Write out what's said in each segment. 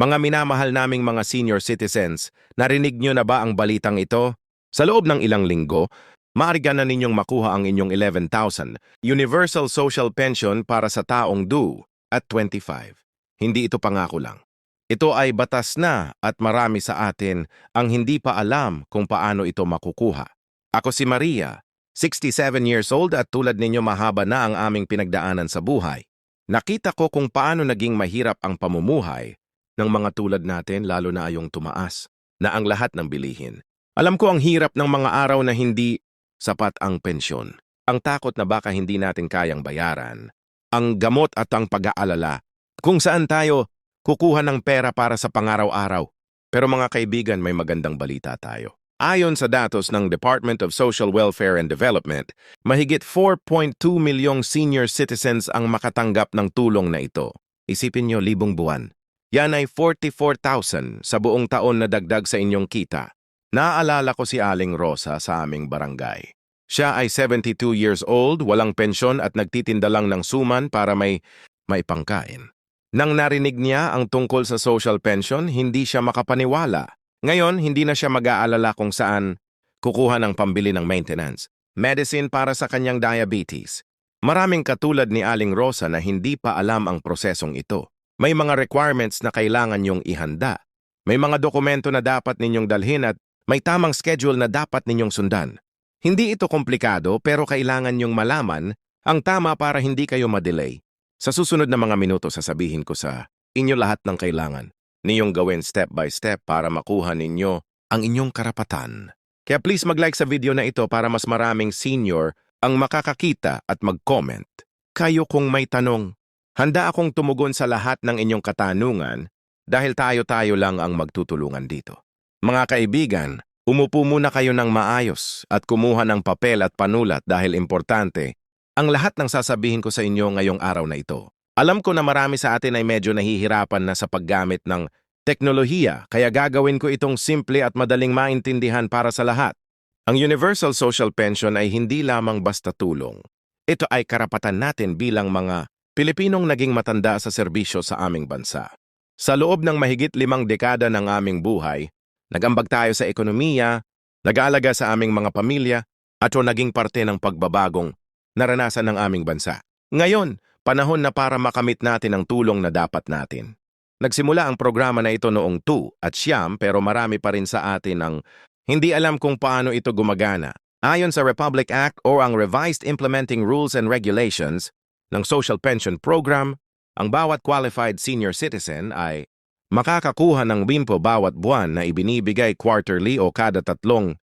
Mga minamahal naming mga senior citizens, narinig nyo na ba ang balitang ito? Sa loob ng ilang linggo, maaari na ninyong makuha ang inyong 11,000 Universal Social Pension para sa taong due at 25. Hindi ito pangako lang. Ito ay batas na at marami sa atin ang hindi pa alam kung paano ito makukuha. Ako si Maria, 67 years old at tulad ninyo mahaba na ang aming pinagdaanan sa buhay. Nakita ko kung paano naging mahirap ang pamumuhay ng mga tulad natin lalo na ayong tumaas na ang lahat ng bilihin. Alam ko ang hirap ng mga araw na hindi sapat ang pensyon. Ang takot na baka hindi natin kayang bayaran. Ang gamot at ang pag-aalala. Kung saan tayo kukuha ng pera para sa pangaraw-araw. Pero mga kaibigan, may magandang balita tayo. Ayon sa datos ng Department of Social Welfare and Development, mahigit 4.2 milyong senior citizens ang makatanggap ng tulong na ito. Isipin nyo, 1,000 buwan. Yan ay 44,000 sa buong taon na dagdag sa inyong kita. Naaalala ko si Aling Rosa sa aming barangay. Siya ay 72 years old, walang pensyon at nagtitinda lang ng suman para may pangkain. Nang narinig niya ang tungkol sa social pension, hindi siya makapaniwala. Ngayon, hindi na siya mag-aalala kung saan kukuha ng pambili ng maintenance, medicine para sa kanyang diabetes. Maraming katulad ni Aling Rosa na hindi pa alam ang prosesong ito. May mga requirements na kailangan niyong ihanda. May mga dokumento na dapat ninyong dalhin at may tamang schedule na dapat ninyong sundan. Hindi ito komplikado pero kailangan niyong malaman ang tama para hindi kayo madelay. Sa susunod na mga minuto sasabihin ko sa inyo lahat ng kailangan ninyong gawin step by step para makuha ninyo ang inyong karapatan. Kaya please mag-like sa video na ito para mas maraming senior ang makakakita at mag-comment. Kayo kung may tanong, handa akong tumugon sa lahat ng inyong katanungan dahil tayo-tayo lang ang magtutulungan dito. Mga kaibigan, umupo muna kayo ng maayos at kumuha ng papel at panulat dahil importante ang lahat ng sasabihin ko sa inyo ngayong araw na ito. Alam ko na marami sa atin ay medyo nahihirapan na sa paggamit ng teknolohiya kaya gagawin ko itong simple at madaling maintindihan para sa lahat. Ang Universal Social Pension ay hindi lamang basta tulong. Ito ay karapatan natin bilang mga Pilipinong naging matanda sa serbisyo sa aming bansa. Sa loob ng mahigit 5 dekada ng aming buhay, nag-ambag tayo sa ekonomiya, nag-aalaga sa aming mga pamilya, at naging parte ng pagbabagong naranasan ng aming bansa. Ngayon, panahon na para makamit natin ang tulong na dapat natin. Nagsimula ang programa na ito noong 2 at siyam pero marami pa rin sa atin ang hindi alam kung paano ito gumagana. Ayon sa Republic Act o ang Revised Implementing Rules and Regulations ng Social Pension Program, ang bawat qualified senior citizen ay makakakuha ng wimpo bawat buwan na ibinibigay quarterly o kada 3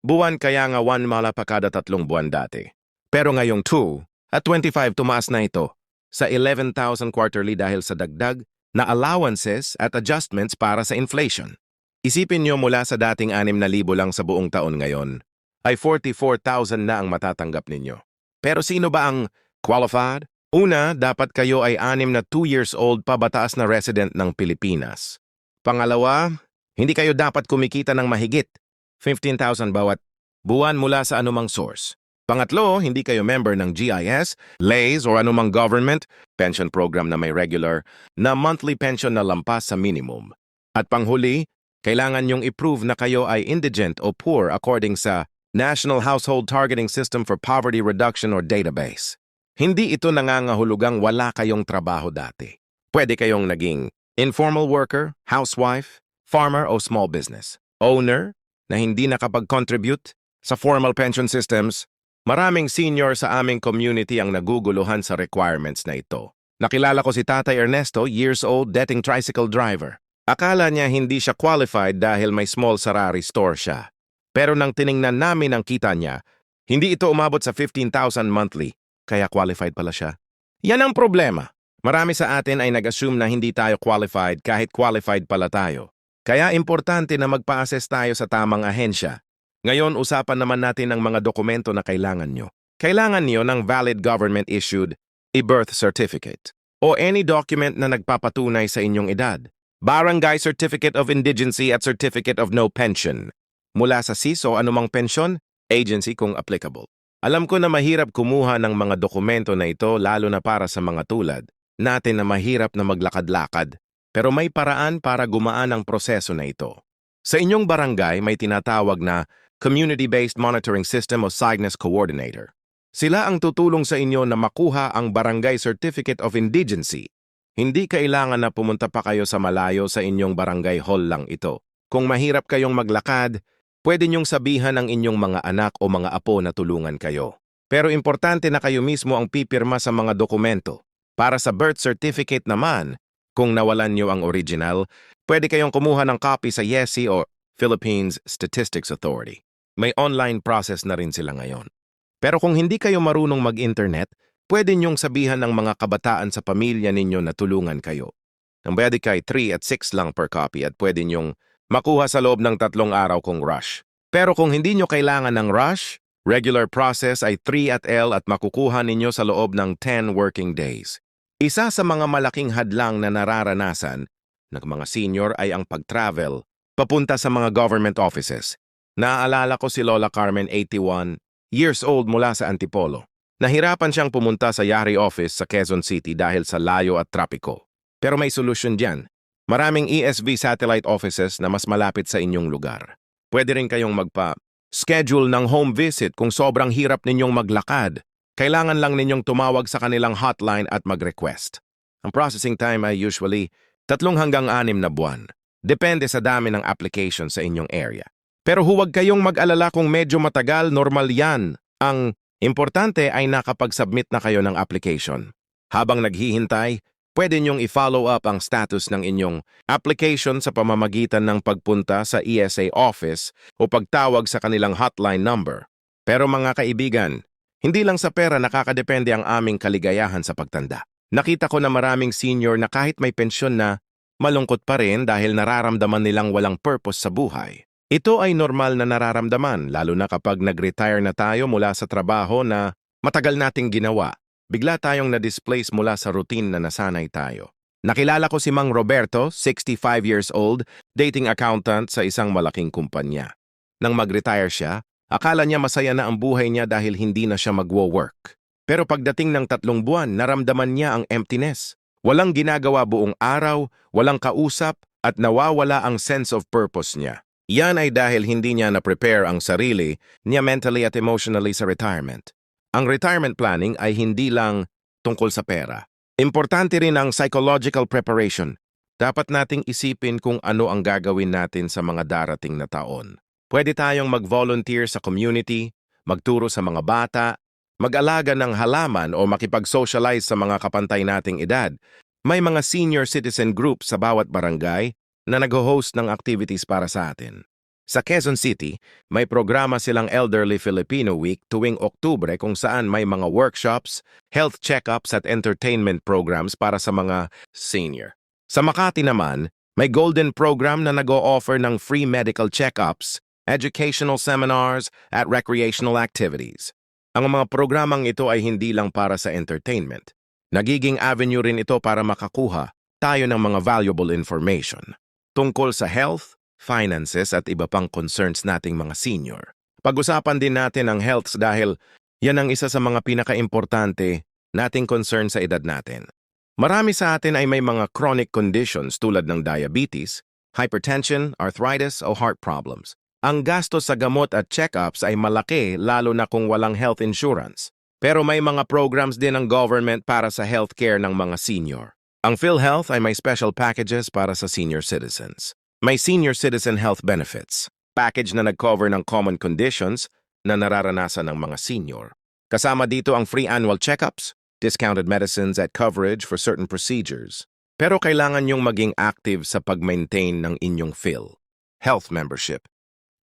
buwan kaya nga 1 mala pa kada 3 buwan dati. Pero ngayong 2 at 25 tumaas na ito sa 11,000 quarterly dahil sa dagdag na allowances at adjustments para sa inflation. Isipin nyo mula sa dating 6,000 lang sa buong taon ngayon, ay 44,000 na ang matatanggap ninyo. Pero sino ba ang qualified? Una, dapat kayo ay 6 na 2 years old pabataas na resident ng Pilipinas. Pangalawa, hindi kayo dapat kumikita ng mahigit 15,000 bawat buwan mula sa anumang source. Pangatlo, hindi kayo member ng GIS, LAYS o anumang government pension program na may regular na monthly pension na lampas sa minimum. At panghuli, kailangan nyong i-prove na kayo ay indigent o poor according sa National Household Targeting System for Poverty Reduction or Database. Hindi ito nangangahulugang wala kayong trabaho dati. Pwede kayong naging informal worker, housewife, farmer o small business owner na hindi nakapag-contribute sa formal pension systems. Maraming senior sa aming community ang naguguluhan sa requirements na ito. Nakilala ko si Tatay Ernesto, years old, dating tricycle driver. Akala niya hindi siya qualified dahil may small sarari store siya. Pero nang tiningnan namin ang kita niya, hindi ito umabot sa 15,000 monthly, kaya qualified pala siya. Yan ang problema. Marami sa atin ay nag-assume na hindi tayo qualified kahit qualified pala tayo. Kaya importante na magpa-assess tayo sa tamang ahensya. Ngayon, usapan naman natin ang mga dokumento na kailangan nyo. Kailangan nyo ng valid government-issued birth certificate o any document na nagpapatunay sa inyong edad. Barangay Certificate of Indigency at Certificate of No Pension. Mula sa SIS o anumang pensyon, agency kung applicable. Alam ko na mahirap kumuha ng mga dokumento na ito lalo na para sa mga tulad natin na mahirap na maglakad-lakad. Pero may paraan para gumaan ang proseso na ito. Sa inyong barangay may tinatawag na Community-Based Monitoring System o SIGNES Coordinator. Sila ang tutulong sa inyo na makuha ang Barangay Certificate of Indigency. Hindi kailangan na pumunta pa kayo sa malayo sa inyong barangay hall lang ito. Kung mahirap kayong maglakad, pwede niyong sabihan ang inyong mga anak o mga apo na tulungan kayo. Pero importante na kayo mismo ang pipirma sa mga dokumento. Para sa birth certificate naman, kung nawalan niyo ang original, pwede kayong kumuha ng copy sa YESI o Philippines Statistics Authority. May online process na rin sila ngayon. Pero kung hindi kayo marunong mag-internet, pwede niyong sabihan ng mga kabataan sa pamilya ninyo na tulungan kayo. Ang bayad kay 3 at 6 lang per copy at pwede niyong makuha sa loob ng 3 araw kung rush. Pero kung hindi niyo kailangan ng rush, regular process ay 3 at L at makukuha ninyo sa loob ng 10 working days. Isa sa mga malaking hadlang na nararanasan ng mga senior ay ang pag-travel papunta sa mga government offices. Naaalala ko si Lola Carmen, 81 years old mula sa Antipolo. Nahirapan siyang pumunta sa Yari office sa Quezon City dahil sa layo at trapiko. Pero may solusyon dyan. Maraming ESV satellite offices na mas malapit sa inyong lugar. Pwede rin kayong magpa-schedule ng home visit kung sobrang hirap ninyong maglakad. Kailangan lang ninyong tumawag sa kanilang hotline at mag-request. Ang processing time ay usually 3 hanggang 6 na buwan. Depende sa dami ng application sa inyong area. Pero huwag kayong mag-alala kung medyo matagal, normal yan. Ang importante ay nakapag-submit na kayo ng application. Habang naghihintay, pwede niyong i-follow up ang status ng inyong application sa pamamagitan ng pagpunta sa ESA office o pagtawag sa kanilang hotline number. Pero mga kaibigan, hindi lang sa pera nakakadepende ang aming kaligayahan sa pagtanda. Nakita ko na maraming senior na kahit may pensyon na, malungkot pa rin dahil nararamdaman nilang walang purpose sa buhay. Ito ay normal na nararamdaman, lalo na kapag nag-retire na tayo mula sa trabaho na matagal nating ginawa. Bigla tayong na-displace mula sa routine na nasanay tayo. Nakilala ko si Mang Roberto, 65 years old, dating accountant sa isang malaking kumpanya. Nang mag-retire siya, akala niya masaya na ang buhay niya dahil hindi na siya magwo-work. Pero pagdating ng 3 buwan, naramdaman niya ang emptiness. Walang ginagawa buong araw, walang kausap, at nawawala ang sense of purpose niya. Yan ay dahil hindi niya na-prepare ang sarili niya mentally at emotionally sa retirement. Ang retirement planning ay hindi lang tungkol sa pera. Importante rin ang psychological preparation. Dapat nating isipin kung ano ang gagawin natin sa mga darating na taon. Pwede tayong mag-volunteer sa community, magturo sa mga bata, mag-alaga ng halaman o makipag-socialize sa mga kapantay nating edad. May mga senior citizen groups sa bawat barangay na nag-host ng activities para sa atin. Sa Quezon City, may programa silang Elderly Filipino Week tuwing Oktubre kung saan may mga workshops, health check-ups at entertainment programs para sa mga senior. Sa Makati naman, may Golden Program na nag-o-offer ng free medical check-ups, educational seminars at recreational activities. Ang mga programang ito ay hindi lang para sa entertainment. Nagiging avenue rin ito para makakuha tayo ng mga valuable information tungkol sa health, finances at iba pang concerns nating mga senior. Pag-usapan din natin ang health dahil yan ang isa sa mga pinaka-importante nating concern sa edad natin. Marami sa atin ay may mga chronic conditions tulad ng diabetes, hypertension, arthritis o heart problems. Ang gastos sa gamot at check-ups ay malaki lalo na kung walang health insurance. Pero may mga programs din ng government para sa healthcare ng mga senior. Ang PhilHealth ay may special packages para sa senior citizens. May Senior Citizen Health Benefits, package na nag-cover ng common conditions na nararanasan ng mga senior. Kasama dito ang free annual checkups, discounted medicines at coverage for certain procedures. Pero kailangan niyong maging active sa pag-maintain ng inyong PhilHealth membership.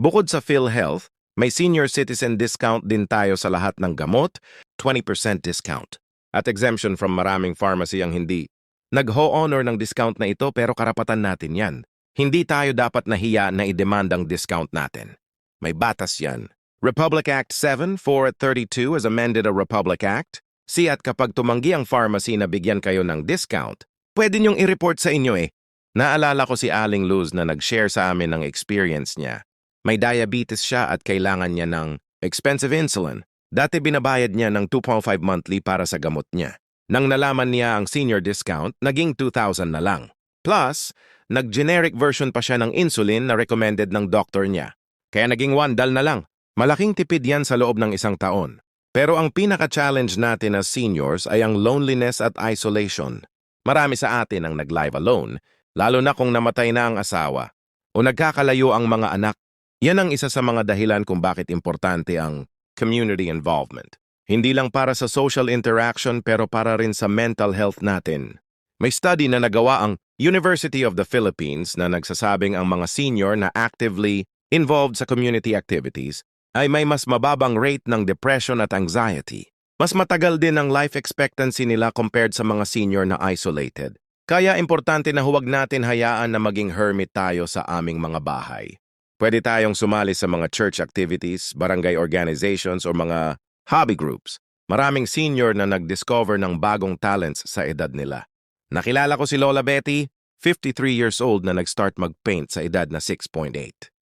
Bukod sa PhilHealth, may senior citizen discount din tayo sa lahat ng gamot, 20% discount. At exemption from maraming pharmacy ang hindi nag-ho-honor ng discount na ito pero karapatan natin yan. Hindi tayo dapat nahiya na i-demand ang discount natin. May batas yan. Republic Act 7, 4 at 32 as amended a Republic Act. At kapag tumanggi ang pharmacy na bigyan kayo ng discount, pwede niyong i-report sa inyo eh. Naalala ko si Aling Luz na nag-share sa amin ng experience niya. May diabetes siya at kailangan niya ng expensive insulin. Dati binabayad niya ng 2.5 monthly para sa gamot niya. Nang nalaman niya ang senior discount, naging 2,000 na lang. Plus, nag-generic version pa siya ng insulin na recommended ng doktor niya. Kaya naging $1 na lang. Malaking tipid yan sa loob ng isang taon. Pero ang pinaka-challenge natin as seniors ay ang loneliness at isolation. Marami sa atin ang nag-live alone, lalo na kung namatay na ang asawa o nagkakalayo ang mga anak. Yan ang isa sa mga dahilan kung bakit importante ang community involvement. Hindi lang para sa social interaction pero para rin sa mental health natin. May study na nagawa ang University of the Philippines na nagsasabing ang mga senior na actively involved sa community activities ay may mas mababang rate ng depression at anxiety. Mas matagal din ang life expectancy nila compared sa mga senior na isolated. Kaya importante na huwag natin hayaan na maging hermit tayo sa aming mga bahay. Pwede tayong sumali sa mga church activities, barangay organizations o mga hobby groups. Maraming senior na nag-discover ng bagong talents sa edad nila. Nakilala ko si Lola Betty, 53 years old na nag-start mag-paint sa edad na 6.8.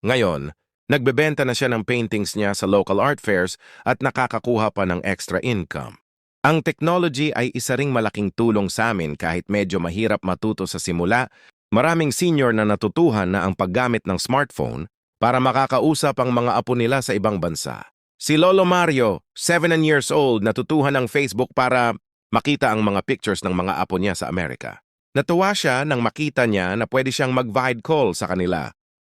Ngayon, nagbebenta na siya ng paintings niya sa local art fairs at nakakakuha pa ng extra income. Ang technology ay isa ring malaking tulong sa amin kahit medyo mahirap matuto sa simula. Maraming senior na natutuhan na ang paggamit ng smartphone para makakausap ang mga apo nila sa ibang bansa. Si Lolo Mario, 7 years old, natutuhan ng Facebook para makita ang mga pictures ng mga apo niya sa Amerika. Natuwa siya nang makita niya na pwede siyang mag-video call sa kanila.